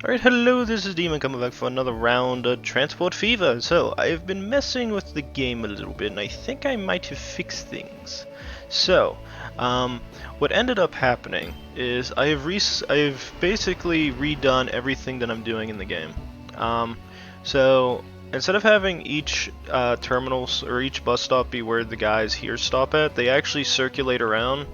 Alright, hello, this is Demon coming back for another round of Transport Fever. So, I've been messing with the game a little bit, and I think I might have fixed things. So, what ended up happening is I've basically redone everything that I'm doing in the game. So, instead of having each terminals or each bus stop be where the guys here stop at, they actually circulate around,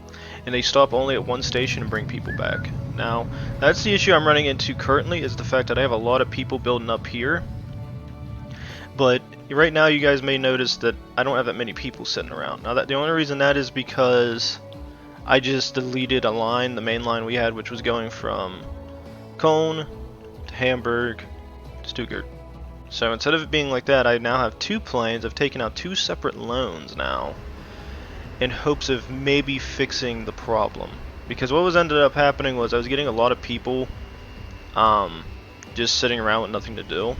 and they stop only at one station and bring people back. Now, that's the issue I'm running into currently, is the fact that I have a lot of people building up here. But right now you guys may notice that I don't have that many people sitting around. Now, the only reason that is because I just deleted a line, the main line we had, which was going from Cologne to Hamburg to Stuttgart. So instead of it being like that, I now have two planes. I've taken out two separate loans now in hopes of maybe fixing the problem. Because what was ended up happening was I was getting a lot of people just sitting around with nothing to do.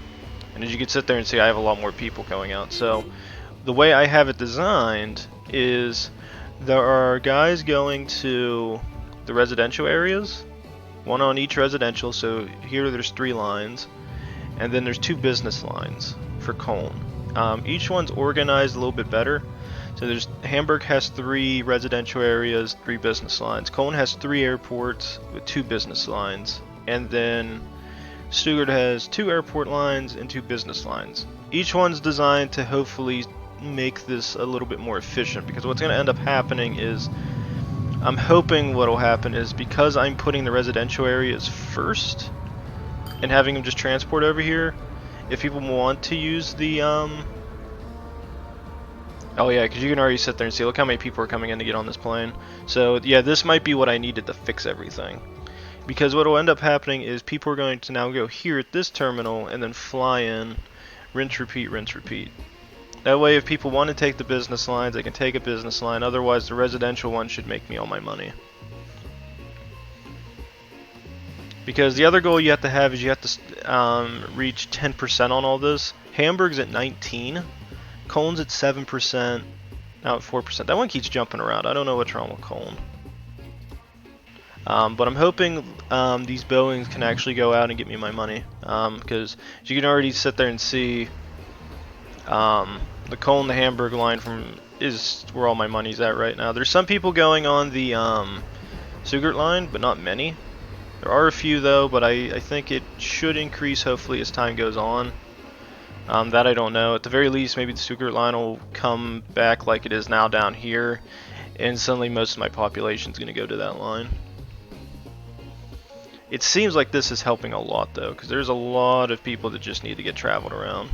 And as you can sit there and see, I have a lot more people going out. So the way I have it designed is there are guys going to the residential areas, one on each residential. So here there's 3 lines, and then there's 2 business lines for Cologne. Each one's organized a little bit better. So Hamburg has 3 residential areas, 3 business lines. Cologne has 3 airports with 2 business lines, and then Stuttgart has 2 airport lines and 2 business lines. Each one's designed to hopefully make this a little bit more efficient, because what's going to end up happening is, I'm hoping what'll happen is, because I'm putting the residential areas first and having them just transport over here, if people want to use the oh yeah, because you can already sit there and see, look how many people are coming in to get on this plane. So yeah, this might be what I needed to fix everything. Because what will end up happening is people are going to now go here at this terminal and then fly in, rinse, repeat, rinse, repeat. That way if people want to take the business lines, they can take a business line, otherwise the residential one should make me all my money. Because the other goal you have to have is you have to reach 10% on all this. Hamburg's at 19. Cologne's at 7%, now at 4%. That one keeps jumping around. I don't know what's wrong with Cologne. But I'm hoping these Boeings can actually go out and get me my money. Because you can already sit there and see the Cologne to Hamburg line is where all my money's at right now. There's some people going on the Stuttgart line, but not many. There are a few though, but I think it should increase hopefully as time goes on. That I don't know. At the very least, maybe the Stuttgart line will come back like it is now down here, and suddenly most of my population is going to go to that line. It seems like this is helping a lot though, because there's a lot of people that just need to get traveled around.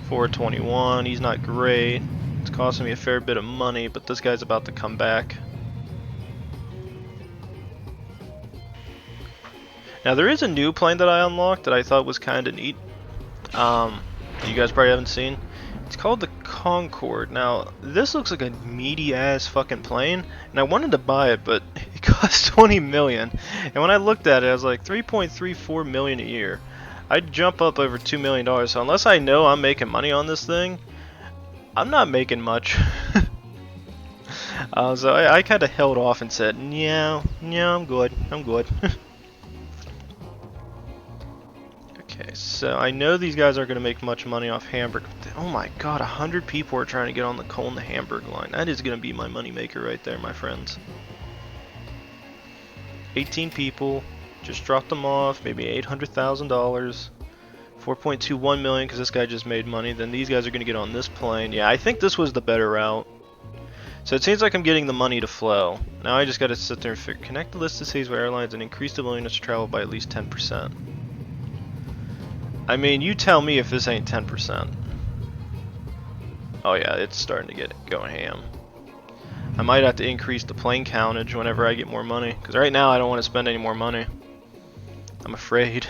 421, he's not great. It's costing me a fair bit of money, but this guy's about to come back. Now there is a new plane that I unlocked that I thought was kind of neat. You guys probably haven't seen. It's called the Concorde. Now, this looks like a meaty ass fucking plane, and I wanted to buy it, but it costs 20 million. And when I looked at it, I was like 3.34 million a year. I'd jump up over $2 million. So unless I know I'm making money on this thing, I'm not making much. So I kind of held off and said, yeah, I'm good. Okay, so I know these guys aren't going to make much money off Hamburg. Oh my god, 100 people are trying to get on the Cologne to Hamburg line. That is going to be my moneymaker right there, my friends. 18 people, just dropped them off, maybe $800,000. 4.21 million because this guy just made money. Then these guys are going to get on this plane. Yeah, I think this was the better route. So it seems like I'm getting the money to flow. Now I just got to sit there and figure, connect the list of cities with airlines and increase the willingness to travel by at least 10%. I mean, you tell me if this ain't 10%. Oh yeah, it's starting to get going ham. I might have to increase the plane countage whenever I get more money, because right now I don't want to spend any more money. I'm afraid.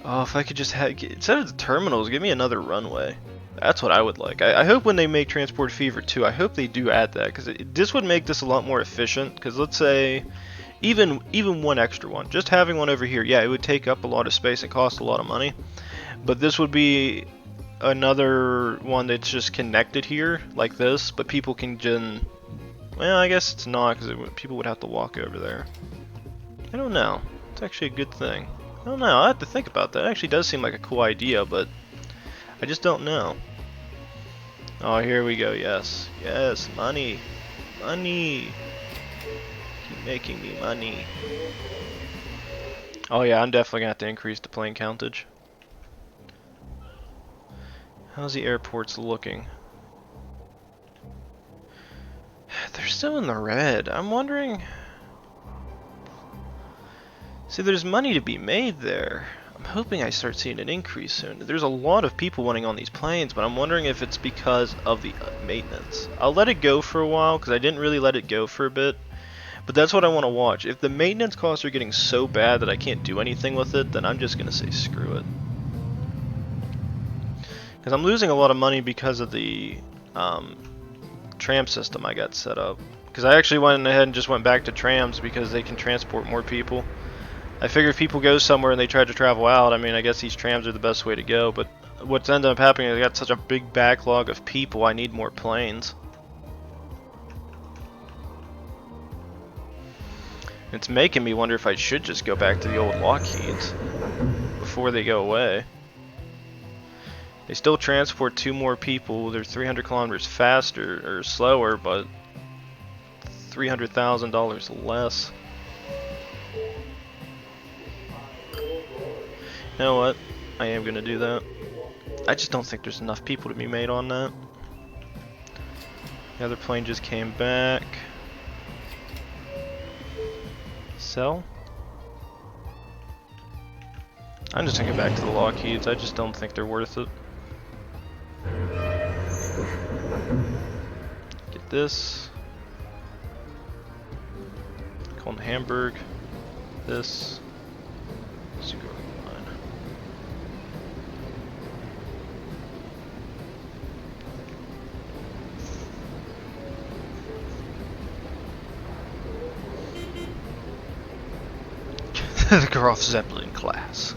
Oh, if I could just have, instead of the terminals, give me another runway. That's what I would like. I hope when they make Transport Fever 2, I hope they do add that, because this would make this a lot more efficient. Because let's say, even one extra one, just having one over here, yeah, it would take up a lot of space and cost a lot of money. But this would be another one that's just connected here, like this, but people can well, I guess it's not, because people would have to walk over there. I don't know. It's actually a good thing. I don't know. I have to think about that. It actually does seem like a cool idea, but I just don't know. Oh, here we go. Yes. Yes. Money. Money. Keep making me money. Oh yeah, I'm definitely gonna have to increase the plane countage. How's the airports looking? They're still in the red. I'm wondering... See, there's money to be made there. I'm hoping I start seeing an increase soon. There's a lot of people wanting on these planes, but I'm wondering if it's because of the maintenance. I'll let it go for a while, because I didn't really let it go for a bit. But that's what I want to watch. If the maintenance costs are getting so bad that I can't do anything with it, then I'm just going to say screw it. Because I'm losing a lot of money because of the tram system I got set up. Because I actually went ahead and just went back to trams because they can transport more people. I figure if people go somewhere and they try to travel out, I mean, I guess these trams are the best way to go. But what's ended up happening is I got such a big backlog of people, I need more planes. It's making me wonder if I should just go back to the old Lockheeds before they go away. They still transport 2 more people. They're 300 kilometers faster or slower, but $300,000 less. You know what? I am gonna do that. I just don't think there's enough people to be made on that. The other plane just came back. Sell? I'm just gonna go back to the Lockheeds. I just don't think they're worth it. Get this. Call them Hamburg. This. Super line. The Groff Zeppelin class.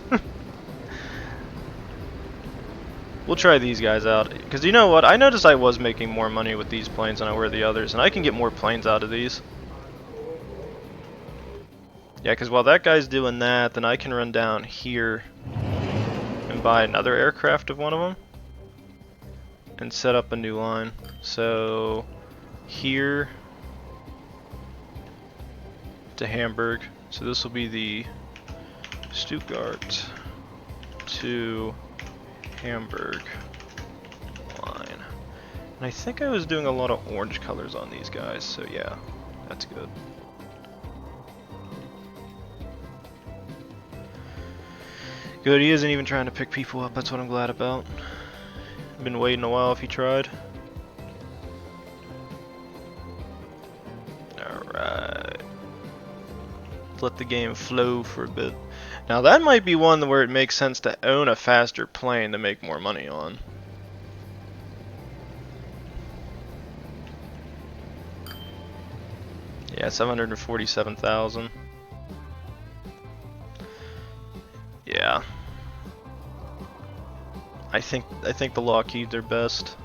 We'll try these guys out, because you know what, I noticed I was making more money with these planes than I were the others, and I can get more planes out of these. Yeah, because while that guy's doing that, then I can run down here and buy another aircraft of one of them and set up a new line. So here to Hamburg, so this will be the Stuttgart to Hamburg line. And I think I was doing a lot of orange colors on these guys, so yeah, that's good. Good, he isn't even trying to pick people up, that's what I'm glad about. I've been waiting a while if he tried. Alright. Let the game flow for a bit. Now that might be one where it makes sense to own a faster plane to make more money on. Yeah, 747,000. Yeah. I think the Lockheeds are best.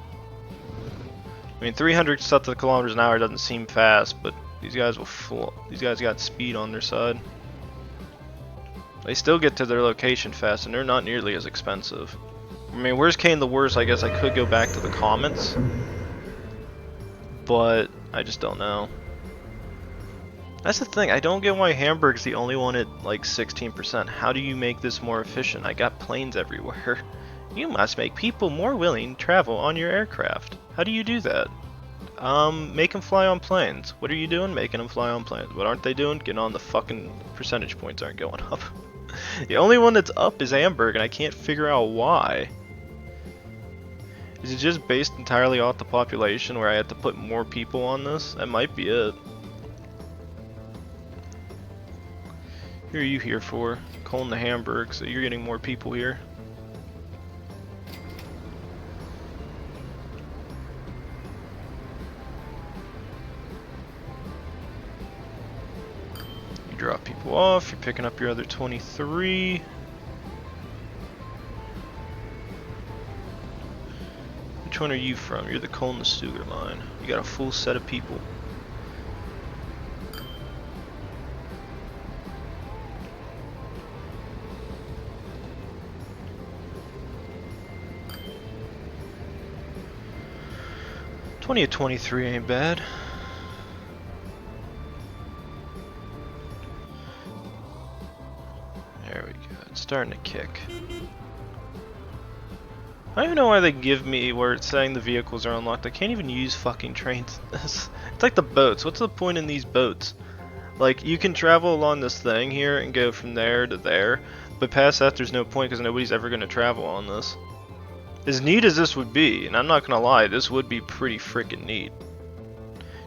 I mean, 300 kilometers an hour doesn't seem fast, but these guys will these guys got speed on their side. They still get to their location fast, and they're not nearly as expensive. I mean, worst came the worst, I guess I could go back to the Comets, but I just don't know. That's the thing, I don't get why Hamburg's the only one at like 16%. How do you make this more efficient? I got planes everywhere. You must make people more willing to travel on your aircraft. How do you do that? Make them fly on planes. What are you doing? Making them fly on planes. What aren't they doing? Getting on the fucking percentage points aren't going up. The only one that's up is Hamburg, and I can't figure out why. Is it just based entirely off the population where I had to put more people on this? That might be it. Who are you here for? Calling the Hamburg, so you're getting more people here. You drop people off, you're picking up your other 23. Which one are you from? You're the Cologne to Stuttgart line. You got a full set of people. 20 of 23 ain't bad. There we go. It's starting to kick. I don't even know why they give me where it's saying the vehicles are unlocked. I can't even use fucking trains. It's like the boats. What's the point in these boats? Like, you can travel along this thing here and go from there to there, but past that there's no point because nobody's ever going to travel on this. As neat as this would be, and I'm not going to lie, this would be pretty freaking neat.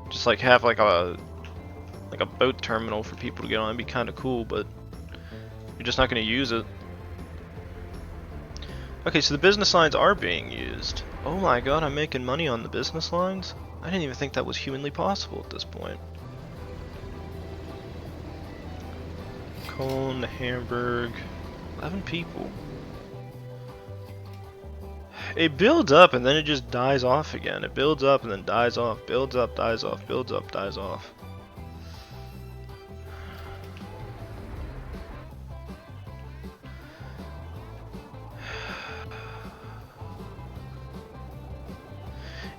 Just like have like a boat terminal for people to get on. It'd be kind of cool, but you're just not going to use it. Okay, so the business lines are being used. Oh my god, I'm making money on the business lines? I didn't even think that was humanly possible at this point. Cologne, Hamburg, 11 people. It builds up and then it just dies off again. It builds up and then dies off, builds up, dies off, builds up, dies off.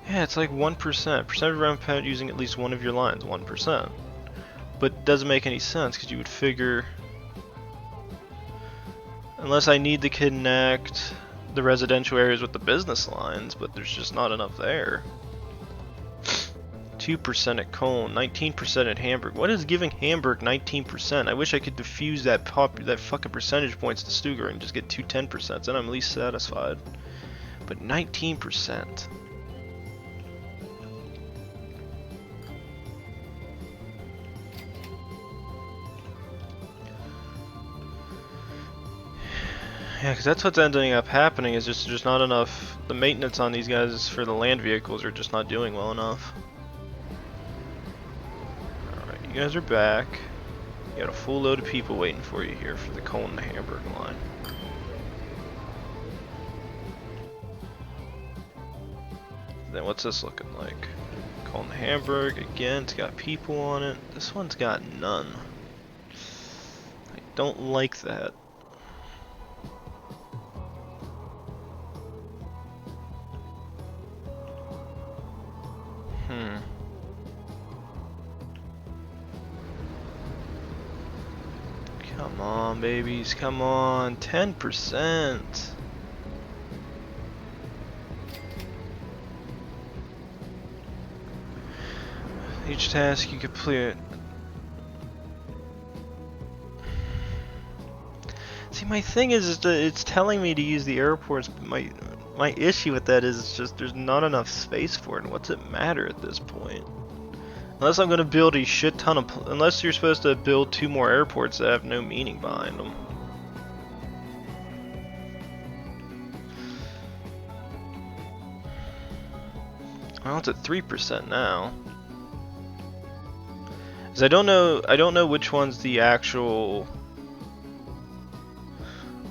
Yeah, it's like 1%. Percentage around pound using at least one of your lines, 1%. But it doesn't make any sense because you would figure, unless I need to connect the residential areas with the business lines, but there's just not enough there. 2% at Cologne, 19% at Hamburg. What is giving Hamburg 19%? I wish I could diffuse that fucking percentage points to Stuttgart and just get 10%. Then I'm at least satisfied. But 19%. Yeah, because that's what's ending up happening, is just not enough. The maintenance on these guys for the land vehicles are just not doing well enough. Alright, you guys are back. You got a full load of people waiting for you here for the Cologne to Hamburg line. Then what's this looking like? Cologne to Hamburg, again, it's got people on it. This one's got none. I don't like that. Come on, babies, come on, 10%. Each task you complete. See, my thing is that it's telling me to use the airports, but my issue with that is it's just there's not enough space for it. And what's it matter at this point? Unless I'm going to build a shit ton of... Unless you're supposed to build 2 more airports that have no meaning behind them. Well, it's at 3% now. Because I don't know which one's the actual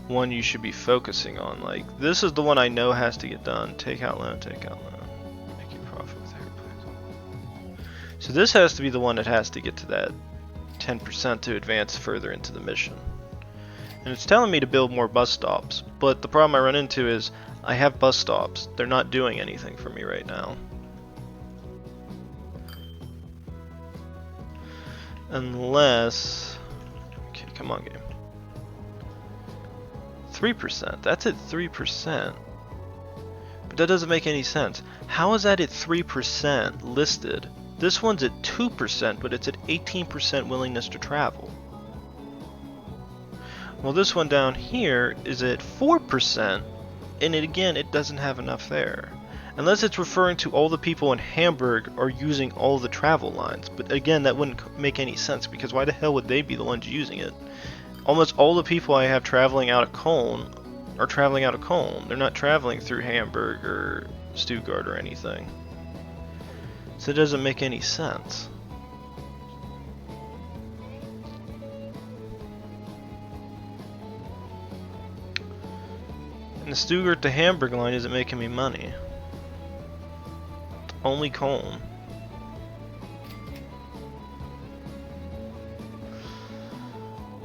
one you should be focusing on. Like, this is the one I know has to get done. Take out loan, take out loan. So this has to be the one that has to get to that 10% to advance further into the mission. And it's telling me to build more bus stops, but the problem I run into is I have bus stops. They're not doing anything for me right now. Unless... Okay, come on, game. 3%. That's at 3%. But that doesn't make any sense. How is that at 3% listed? This one's at 2%, but it's at 18% willingness to travel. Well, this one down here is at 4%, and it doesn't have enough there. Unless it's referring to all the people in Hamburg are using all the travel lines. But again, that wouldn't make any sense, because why the hell would they be the ones using it? Almost all the people I have traveling out of Cologne are traveling out of Cologne. They're not traveling through Hamburg or Stuttgart or anything. So it doesn't make any sense. And the Stuttgart to Hamburg line isn't making me money. Only Cologne.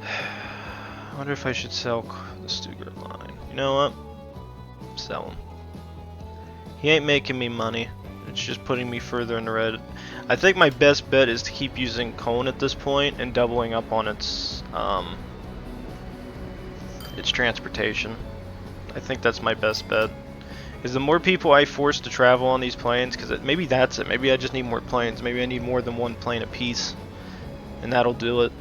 I wonder if I should sell the Stuttgart line. You know what? Sell him. He ain't making me money. It's just putting me further in the red. I think my best bet is to keep using cone at this point and doubling up on its transportation. I think that's my best bet. Because the more people I force to travel on these planes, because maybe that's it. Maybe I just need more planes. Maybe I need more than one plane apiece, and that'll do it.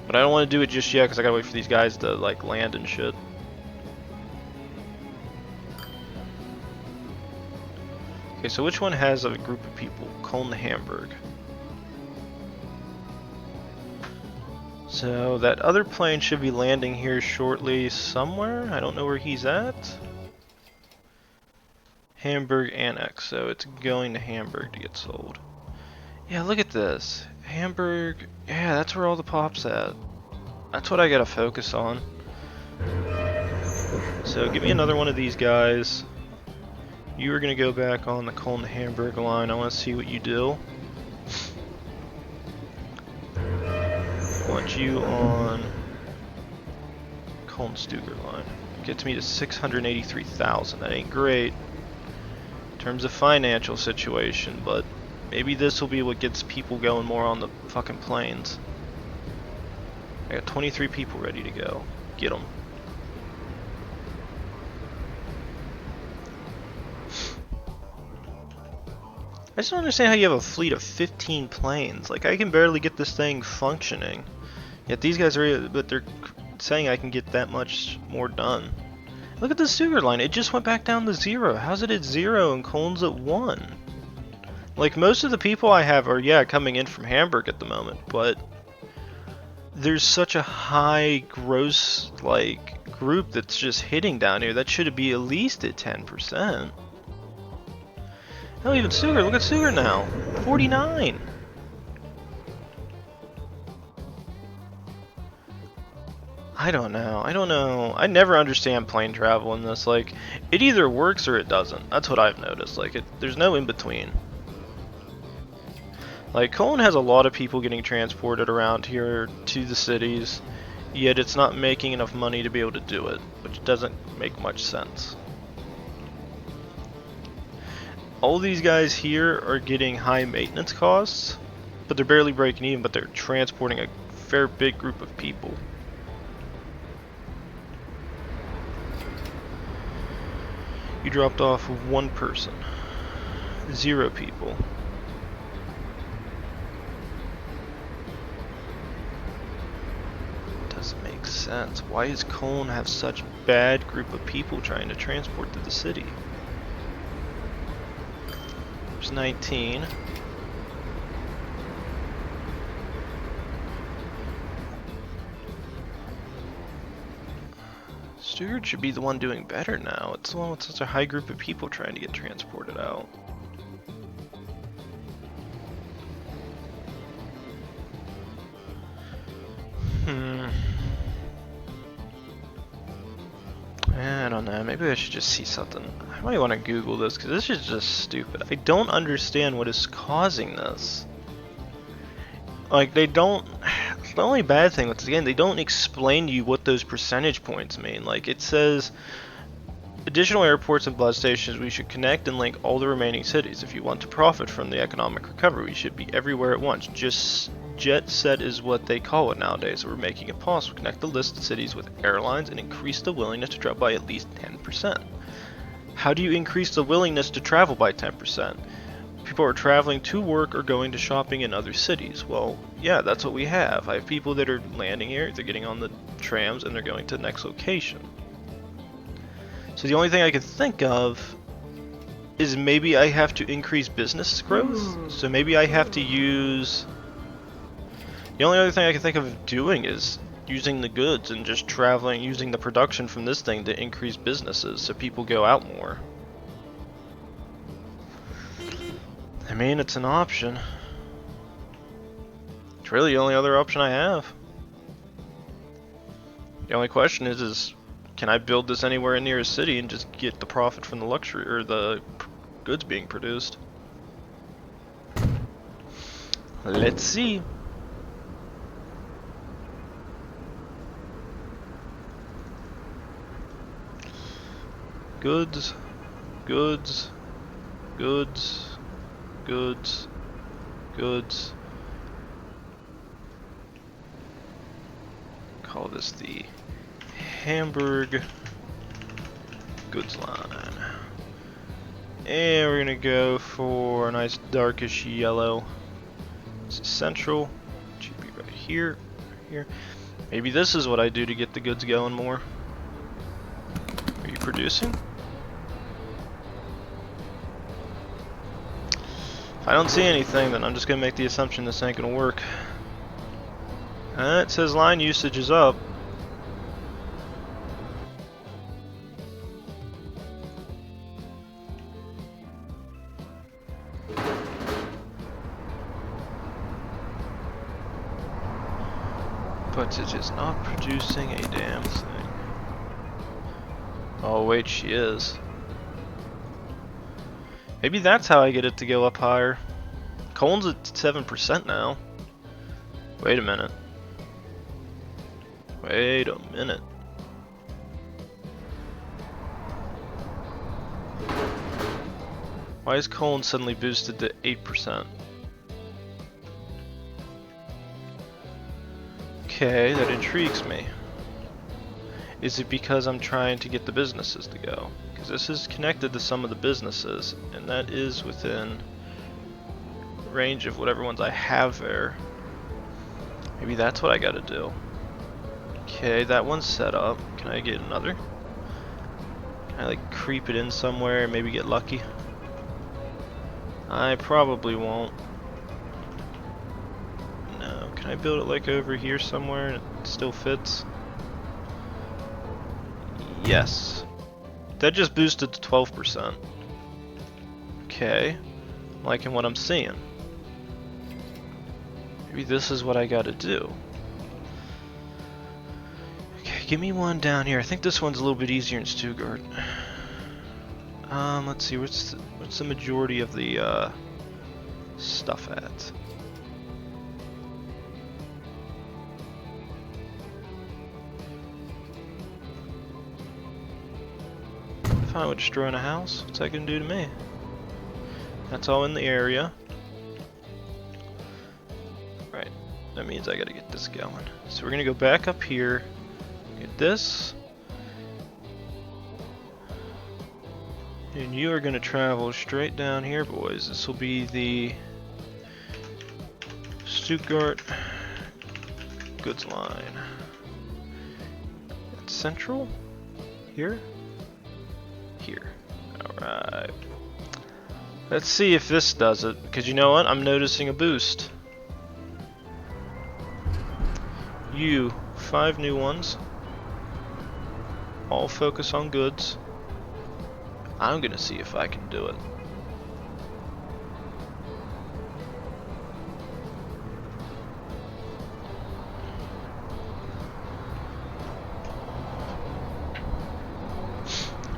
But I don't want to do it just yet because I gotta wait for these guys to like land and shit. Okay, so which one has a group of people? Cologne, Hamburg. So that other plane should be landing here shortly somewhere. I don't know where he's at. Hamburg Annex, so it's going to Hamburg to get sold. Yeah, look at this. Hamburg, yeah, that's where all the pop's at. That's what I gotta focus on. So give me another one of these guys. You are gonna go back on the Cologne to Hamburg line. I wanna see what you do. I want you on Cologne Stuttgart line. Gets me to 683,000. That ain't great in terms of financial situation, but maybe this will be what gets people going more on the fucking planes. I got 23 people ready to go. Get them. I just don't understand how you have a fleet of 15 planes. Like, I can barely get this thing functioning. Yet these guys are, but they're saying I can get that much more done. Look at the Stuttgart line. It just went back down to 0. How's it at 0 and Cologne's at 1? Like, most of the people I have are, yeah, coming in from Hamburg at the moment, but there's such a high gross, like, group that's just hitting down here. That should be at least at 10%. Hell, even Stuttgart. Look at Stuttgart now. 49. I don't know. I never understand plane travel in this. Like, it either works or it doesn't. That's what I've noticed. Like, there's no in between. Like, Cologne has a lot of people getting transported around here to the cities, yet it's not making enough money to be able to do it, which doesn't make much sense. All these guys here are getting high maintenance costs, but they're barely breaking even, but they're transporting a fair big group of people. You dropped off 1 person. 0 people. Doesn't make sense. Why does Cologne have such a bad group of people trying to transport to the city? There's 19. Stuart should be the one doing better now. It's the one with such a high group of people trying to get transported out. I don't know, maybe I should just see something. I might want to Google this because this is just stupid. I don't understand what is causing this. Like, they don't. The only bad thing with this game, they don't explain to you what those percentage points mean. Like, it says additional airports and blood stations, we should connect and link all the remaining cities. If you want to profit from the economic recovery, we should be everywhere at once. Just jet set is what they call it nowadays. We're making it possible to connect the listed cities with airlines and increase the willingness to travel by at least 10%. How do you increase the willingness to travel by 10%? People are traveling to work or going to shopping in other cities. Well, yeah, that's what we have. I have people that are landing here, they're getting on the trams, and they're going to the next location. So the only thing I can think of is maybe I have to increase business growth. So maybe I have to use... The only other thing I can think of doing is using the goods and just traveling, using the production from this thing to increase businesses so people go out more. I mean, it's an option. It's really the only other option I have. The only question is can I build this anywhere near a city and just get the profit from the luxury or the goods being produced? Let's see. Goods, goods, goods, goods, goods. Call this the Hamburg goods line. And we're gonna go for a nice darkish yellow. This is central. Should be right here, here. Maybe this is what I do to get the goods going more. Are you producing? If I don't see anything, then I'm just gonna make the assumption this ain't gonna work. It says line usage is up. But it is not producing a damn thing. Oh wait, she is. Maybe that's how I get it to go up higher. Coal's at 7% now. Wait a minute. Wait a minute. Why is coal suddenly boosted to 8%? Okay, that intrigues me. Is it because I'm trying to get the businesses to go? Because this is connected to some of the businesses, and that is within range of whatever ones I have there. Maybe that's what I gotta do. Okay, that one's set up. Can I get another? Can I like creep it in somewhere and maybe get lucky? I probably won't. No, can I build it like over here somewhere and it still fits? Yes. That just boosted to 12%. Okay, I'm liking what I'm seeing. Maybe this is what I gotta do. Okay, give me one down here. I think this one's a little bit easier in Stuttgart. Let's see, what's the majority of the stuff at? Fine with destroying a house. What's that gonna do to me? That's all in the area. Right, that means I gotta get this going. So we're gonna go back up here, get this. And you are gonna travel straight down here, boys. This will be the Stuttgart goods line. It's central? Here? Here. Alright. Let's see if this does it, because you know what? I'm noticing a boost. You, 5 new ones. All focus on goods. I'm gonna see if I can do it.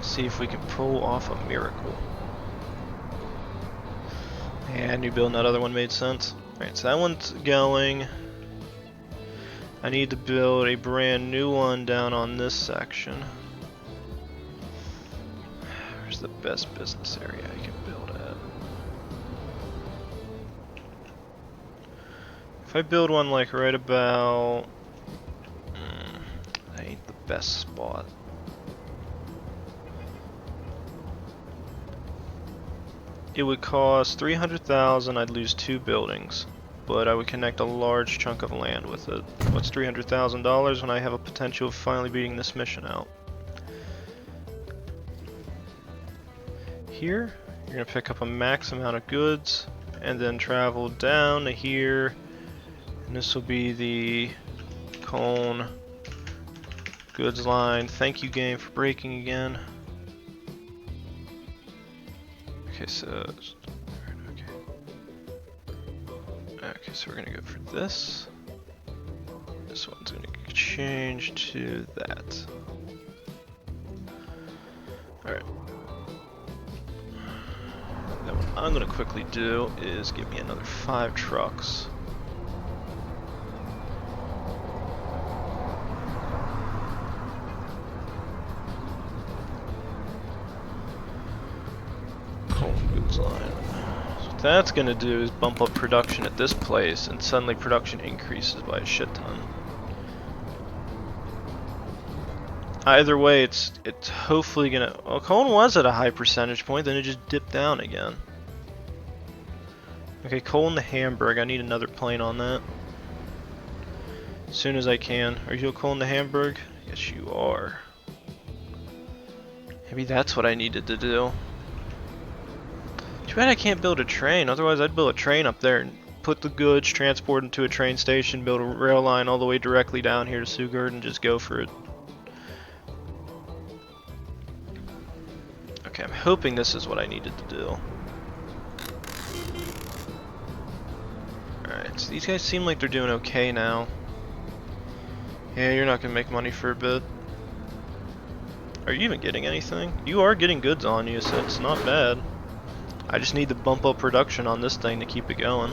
See if we can pull off a miracle. And you building that other one made sense. Alright, so that one's going. I need to build a brand new one down on this section. Where's the best business area I can build at? If I build one like right about... that ain't the best spot. It would cost 300,000, I'd lose 2 buildings, but I would connect a large chunk of land with it. What's $300,000 when I have a potential of finally beating this mission out? Here, you're going to pick up a max amount of goods, and then travel down to here, and this will be the Cone goods line. Thank you, game, for breaking again. Okay, so so we're gonna go for this. This one's gonna change to that. Alright. Then what I'm gonna quickly do is give me another 5 trucks. that's gonna do is bump up production at this place, and suddenly production increases by a shit ton. Either way, it's hopefully gonna. Well, Colin was at a high percentage point, then it just dipped down again. Okay, Colin the Hamburg. I need another plane on that as soon as I can. Are you Colin the Hamburg? Yes, you are. Maybe that's what I needed to do. Too bad I can't build a train. Otherwise, I'd build a train up there and put the goods, transport into a train station, build a rail line all the way directly down here to Sugard, and just go for it. Okay, I'm hoping this is what I needed to do. Alright, so these guys seem like they're doing okay now. Yeah, you're not gonna make money for a bit. Are you even getting anything? You are getting goods on you, so it's not bad. I just need to bump up production on this thing to keep it going.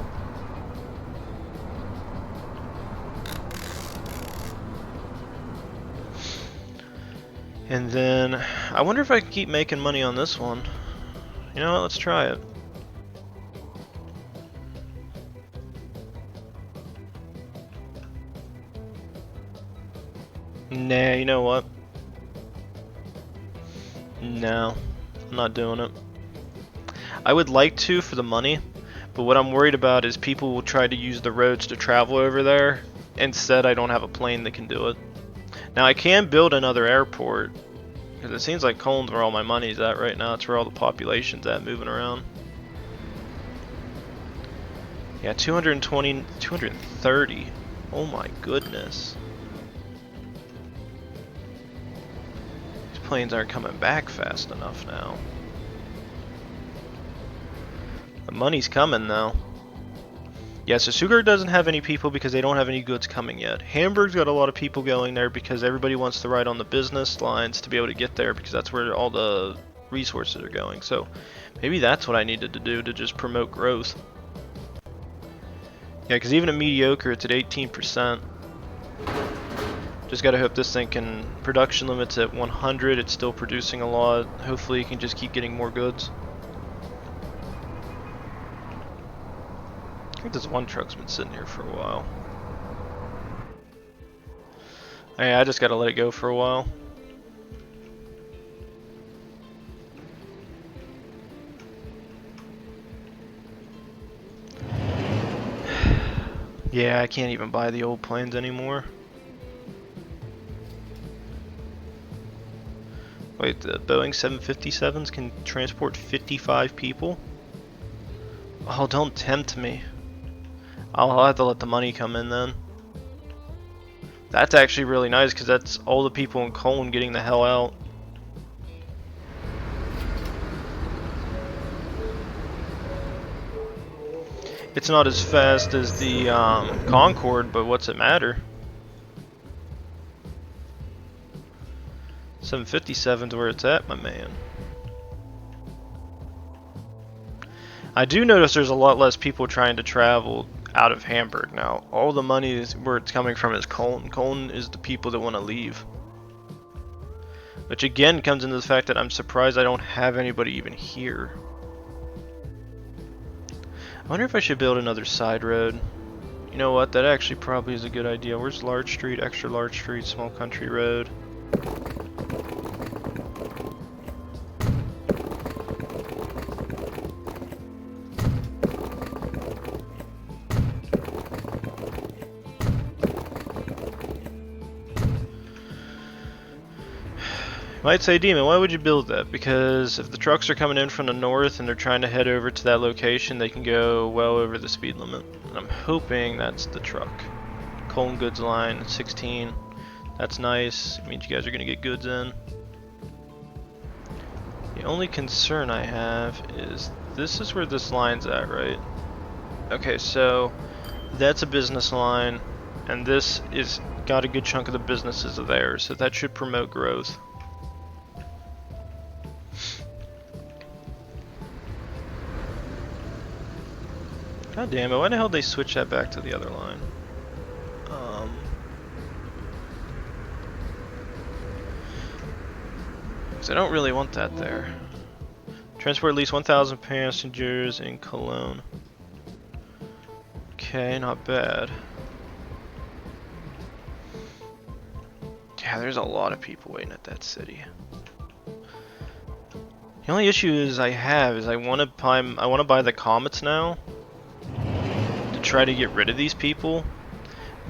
And then, I wonder if I can keep making money on this one. You know what, let's try it. Nah, you know what? No, I'm not doing it. I would like to for the money, but what I'm worried about is people will try to use the roads to travel over there. Instead, I don't have a plane that can do it. Now, I can build another airport, because it seems like Colin's where all my money's at right now. It's where all the population's at moving around. Yeah, 220, 230. Oh my goodness. These planes aren't coming back fast enough now. The money's coming though. Yeah, so Sugard doesn't have any people because they don't have any goods coming yet. Hamburg's got a lot of people going there because everybody wants to ride on the business lines to be able to get there because that's where all the resources are going. So maybe that's what I needed to do to just promote growth. Yeah, because even at mediocre, it's at 18%. Just gotta hope this thing can. Production limits at 100. It's still producing a lot. Hopefully, it can just keep getting more goods. I think this one truck's been sitting here for a while. Hey, I just gotta let it go for a while. Yeah, I can't even buy the old planes anymore. Wait, the Boeing 757s can transport 55 people? Oh, don't tempt me. I'll have to let the money come in then. That's actually really nice because that's all the people in Cologne getting the hell out. It's not as fast as the Concorde, but what's it matter? 757's where it's at, my man. I do notice there's a lot less people trying to travel out of Hamburg now. All the money is where it's coming from is Cologne. Cologne is the people that want to leave. Which again comes into the fact that I'm surprised I don't have anybody even here. I wonder if I should build another side road. You know what, that actually probably is a good idea. Where's Large Street, Extra Large Street, Small Country Road? Might say, Demon, why would you build that? Because if the trucks are coming in from the north and they're trying to head over to that location, they can go well over the speed limit. And I'm hoping that's the truck. Cologne goods line, 16. That's nice. It means you guys are going to get goods in. The only concern I have is this is where this line's at, right? Okay, so that's a business line, and this is got a good chunk of the businesses there, so that should promote growth. God damn it, why the hell did they switch that back to the other line? Because I don't really want that there. I'm Transport at least 1,000 passengers in Cologne. Okay, not bad. Yeah, there's a lot of people waiting at that city. The only issue is I want to buy the comets now to try to get rid of these people,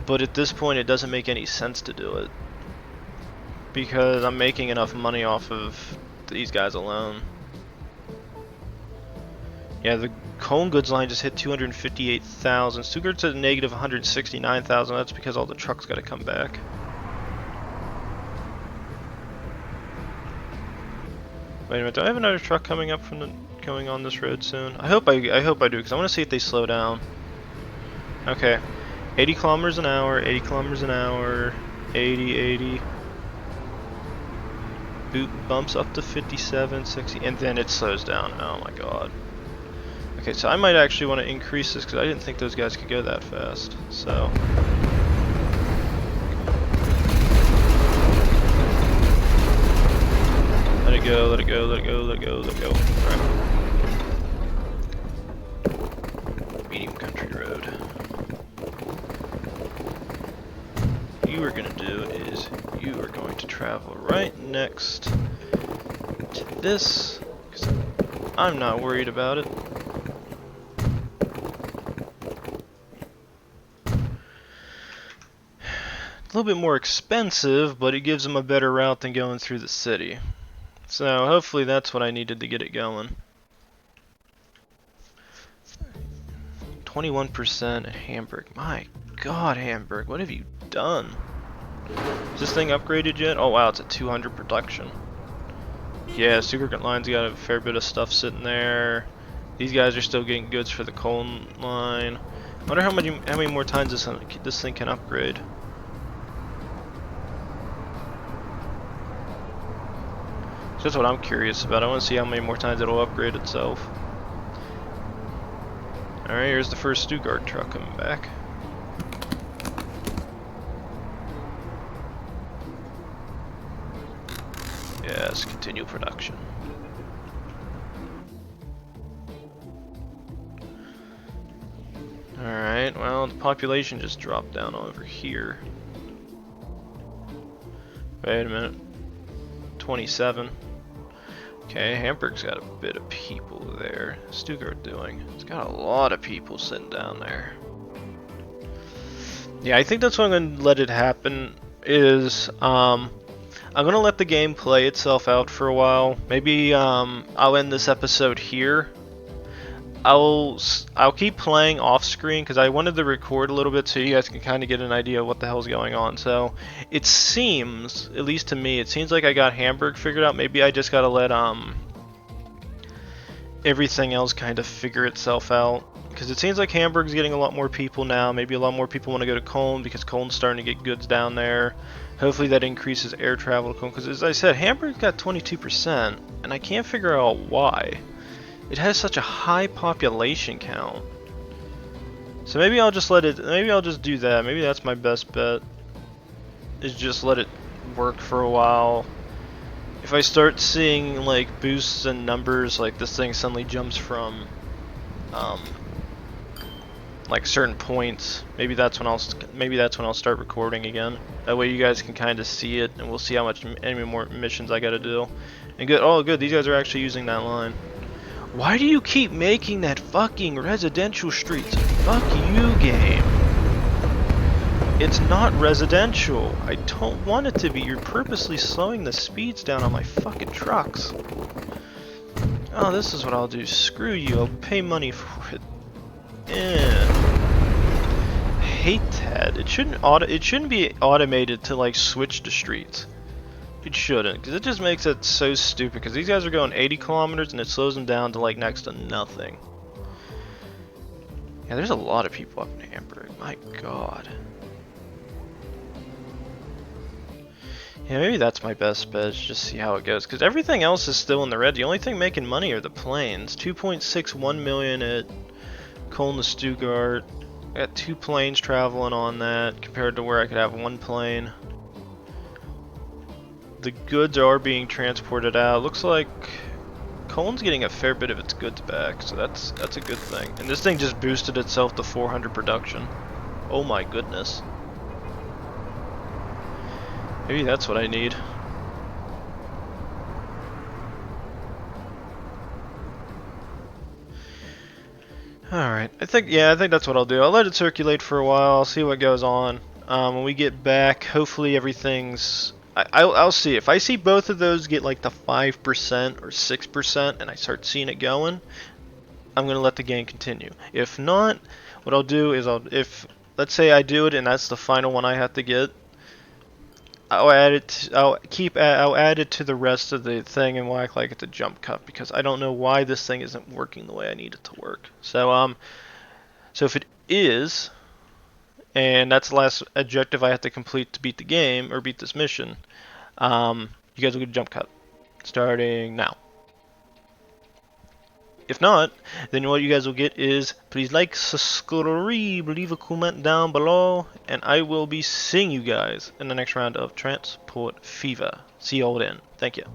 but at this point it doesn't make any sense to do it because I'm making enough money off of these guys alone. Yeah, the Cologne goods line just hit 258,000. Stuttgart's at negative 169,000. That's because all the trucks got to come back. Wait a minute, do I have another truck coming up going on this road soon? I hope I do, because I want to see if they slow down. Okay, 80 kilometers an hour, 80 kilometers an hour, 80. Boot bumps up to 57, 60, and then it slows down. Oh my god. Okay, so I might actually want to increase this because I didn't think those guys could go that fast. So. Let it go, let it go, let it go, let it go, let it go. Alright. Medium country road. What you are going to do is you are going to travel right next to this, because I'm not worried about it. A little bit more expensive, but it gives them a better route than going through the city. So hopefully that's what I needed to get it going. 21% at Hamburg. My god, Hamburg, what have you done? Is this thing upgraded yet? Oh wow, it's at 200 production. Yeah, Stuttgart line's got a fair bit of stuff sitting there. These guys are still getting goods for the Cologne line. I wonder how many more times this thing can upgrade. So that's what I'm curious about. I want to see how many more times it'll upgrade itself. Alright, here's the first Stuttgart truck coming back. Yes, continue production. Alright, well, the population just dropped down over here. Wait a minute. 27. Okay, Hamburg's got a bit of people there. Stuttgart doing? It's got a lot of people sitting down there. Yeah, I think that's what I'm going to let it happen is, I'm going to let the game play itself out for a while. Maybe, I'll end this episode here. I'll keep playing off screen because I wanted to record a little bit so you guys can kind of get an idea of what the hell's going on. So it seems, at least to me, it seems like I got Hamburg figured out. Maybe I just gotta let everything else kind of figure itself out, because it seems like Hamburg's getting a lot more people now. Maybe a lot more people want to go to Cologne because Cologne starting to get goods down there. Hopefully that increases air travel to Cologne, because as I said, Hamburg's got 22% and I can't figure out why. It has such a high population count. So maybe I'll just let it, maybe I'll just do that. Maybe that's my best bet, is just let it work for a while. If I start seeing like boosts in numbers, like this thing suddenly jumps from like certain points, maybe that's when I'll start recording again. That way you guys can kind of see it, and we'll see how many more missions I gotta do. And good, oh good, these guys are actually using that line. Why do you keep making that fucking residential streets? Fuck you, game. It's not residential. I don't want it to be. You're purposely slowing the speeds down on my fucking trucks. Oh, this is what I'll do. Screw you. I'll pay money for it. I hate that. It shouldn't be automated to like switch to streets. It shouldn't, because it just makes it so stupid, because these guys are going 80 kilometers and it slows them down to like next to nothing. Yeah, there's a lot of people up in Hamburg. My god. Yeah, maybe that's my best bet, just see how it goes, because everything else is still in the red. The only thing making money are the planes. 2.61 million at Cologne to Stuttgart. I got 2 planes traveling on that, compared to where I could have 1 plane. The goods are being transported out. Looks like Cone's getting a fair bit of its goods back, so that's a good thing. And this thing just boosted itself to 400 production. Oh my goodness. Maybe that's what I need. Alright, I think that's what I'll do. I'll let it circulate for a while, I'll see what goes on. When we get back, hopefully everything's... I'll see. If I see both of those get like the 5% or 6% and I start seeing it going, I'm going to let the game continue. If not, what I'll do is let's say I do it and that's the final one I have to get, I'll add it. I'll add it to the rest of the thing, and we'll act like it's a jump cut because I don't know why this thing isn't working the way I need it to work. So if it is, and that's the last objective I have to complete to beat the game or beat this mission, you guys will get a jump cut starting now. If not, then what you guys will get is please like, subscribe, leave a comment down below, and I will be seeing you guys in the next round of Transport Fever. See you all then. Thank you.